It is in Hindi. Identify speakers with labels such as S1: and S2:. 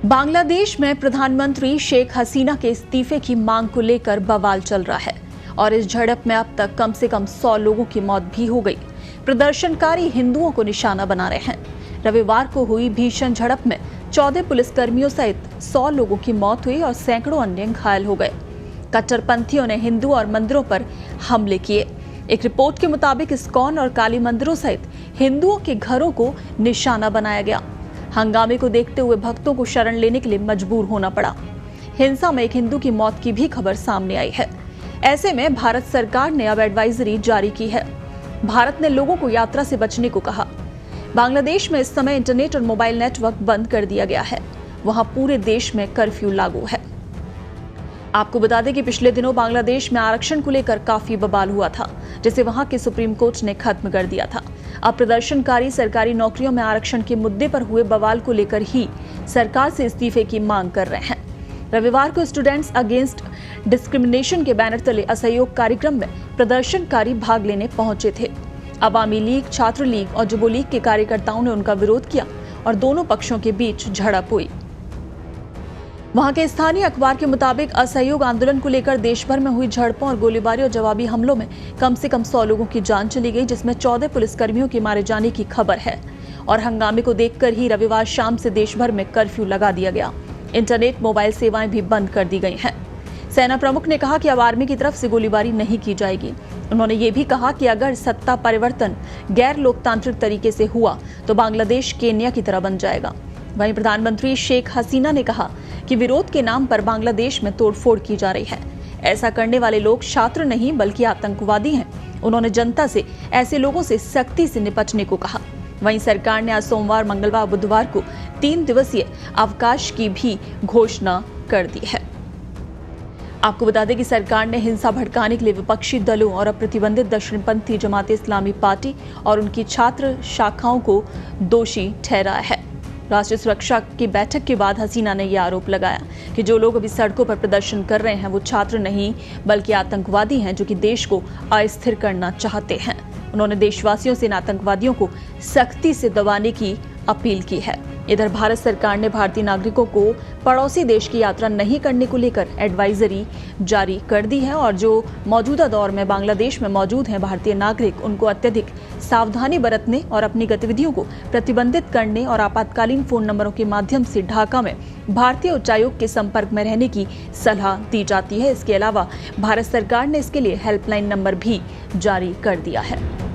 S1: बांग्लादेश में प्रधानमंत्री शेख हसीना के इस्तीफे की मांग को लेकर बवाल चल रहा है और इस झड़प में अब तक कम से कम 100 लोगों की मौत भी हो गई। प्रदर्शनकारी हिंदुओं को निशाना बना रहे हैं। रविवार को हुई भीषण झड़प में 14 पुलिसकर्मियों सहित 100 लोगों की मौत हुई और सैकड़ों अन्य घायल हो गए। कट्टरपंथियों ने हिंदू और मंदिरों पर हमले किए। एक रिपोर्ट के मुताबिक इस्कॉन और काली मंदिरों सहित हिंदुओं के घरों को निशाना बनाया गया। हंगामे को देखते हुए भक्तों को शरण लेने के लिए मजबूर होना पड़ा। हिंसा में एक हिंदू की मौत की भी खबर सामने आई है। ऐसे में भारत सरकार ने अब एडवाइजरी जारी की है। भारत ने लोगों को यात्रा से बचने को कहा। बांग्लादेश में इस समय इंटरनेट और मोबाइल नेटवर्क बंद कर दिया गया है। वहां पूरे देश में कर्फ्यू लागू है। आपको बता दें कि पिछले दिनों बांग्लादेश में आरक्षण को लेकर काफी बवाल हुआ था, जिसे वहां के सुप्रीम कोर्ट ने खत्म कर दिया था। अब प्रदर्शनकारी सरकारी नौकरियों में आरक्षण के मुद्दे पर हुए बवाल को लेकर ही सरकार से इस्तीफे की मांग कर रहे हैं। रविवार को स्टूडेंट्स अगेंस्ट डिस्क्रिमिनेशन के बैनर तले असहयोग कार्यक्रम में प्रदर्शनकारी भाग लेने पहुंचे थे। अवामी लीग, छात्र लीग और जुबो लीग के कार्यकर्ताओं ने उनका विरोध किया और दोनों पक्षों के बीच झड़प हुई। वहां के स्थानीय अखबार के मुताबिक असहयोग आंदोलन को लेकर देश भर में हुई झड़पों और गोलीबारी और जवाबी हमलों में कम से कम 100 लोगों की जान चली गई, जिसमें 14 पुलिसकर्मियों के मारे जाने की खबर है। और हंगामे को देखकर ही रविवार शाम से देश भर में कर्फ्यू लगा दिया गया। इंटरनेट, मोबाइल सेवाएं भी बंद कर दी गई हैं। सेना प्रमुख ने कहा कि अब आर्मी की तरफ से गोलीबारी नहीं की जाएगी। उन्होंने ये भी कहा कि अगर सत्ता परिवर्तन गैर लोकतांत्रिक तरीके से हुआ तो बांग्लादेश केन्या की तरह बन जाएगा। वहीं प्रधानमंत्री शेख हसीना ने कहा कि विरोध के नाम पर बांग्लादेश में तोड़फोड़ की जा रही है। ऐसा करने वाले लोग छात्र नहीं बल्कि आतंकवादी हैं। उन्होंने जनता से ऐसे लोगों से सख्ती से निपटने को कहा। वहीं सरकार ने आज सोमवार, मंगलवार, बुधवार को 3 दिवसीय अवकाश की भी घोषणा कर दी है। आपको बता दें कि सरकार ने हिंसा भड़काने के लिए विपक्षी दलों और प्रतिबंधित दक्षिणपंथी जमात इस्लामी पार्टी और उनकी छात्र शाखाओं को दोषी ठहराया है। राष्ट्रीय सुरक्षा की बैठक के बाद हसीना ने यह आरोप लगाया कि जो लोग अभी सड़कों पर प्रदर्शन कर रहे हैं वो छात्र नहीं बल्कि आतंकवादी हैं, जो कि देश को अस्थिर करना चाहते हैं। उन्होंने देशवासियों से इन आतंकवादियों को सख्ती से दबाने की अपील की है। इधर भारत सरकार ने भारतीय नागरिकों को पड़ोसी देश की यात्रा नहीं करने को लेकर एडवाइजरी जारी कर दी है और जो मौजूदा दौर में बांग्लादेश में मौजूद हैं भारतीय नागरिक, उनको अत्यधिक सावधानी बरतने और अपनी गतिविधियों को प्रतिबंधित करने और आपातकालीन फोन नंबरों के माध्यम से ढाका में भारतीय उच्चायोग के संपर्क में रहने की सलाह दी जाती है। इसके अलावा भारत सरकार ने इसके लिए हेल्पलाइन नंबर भी जारी कर दिया है।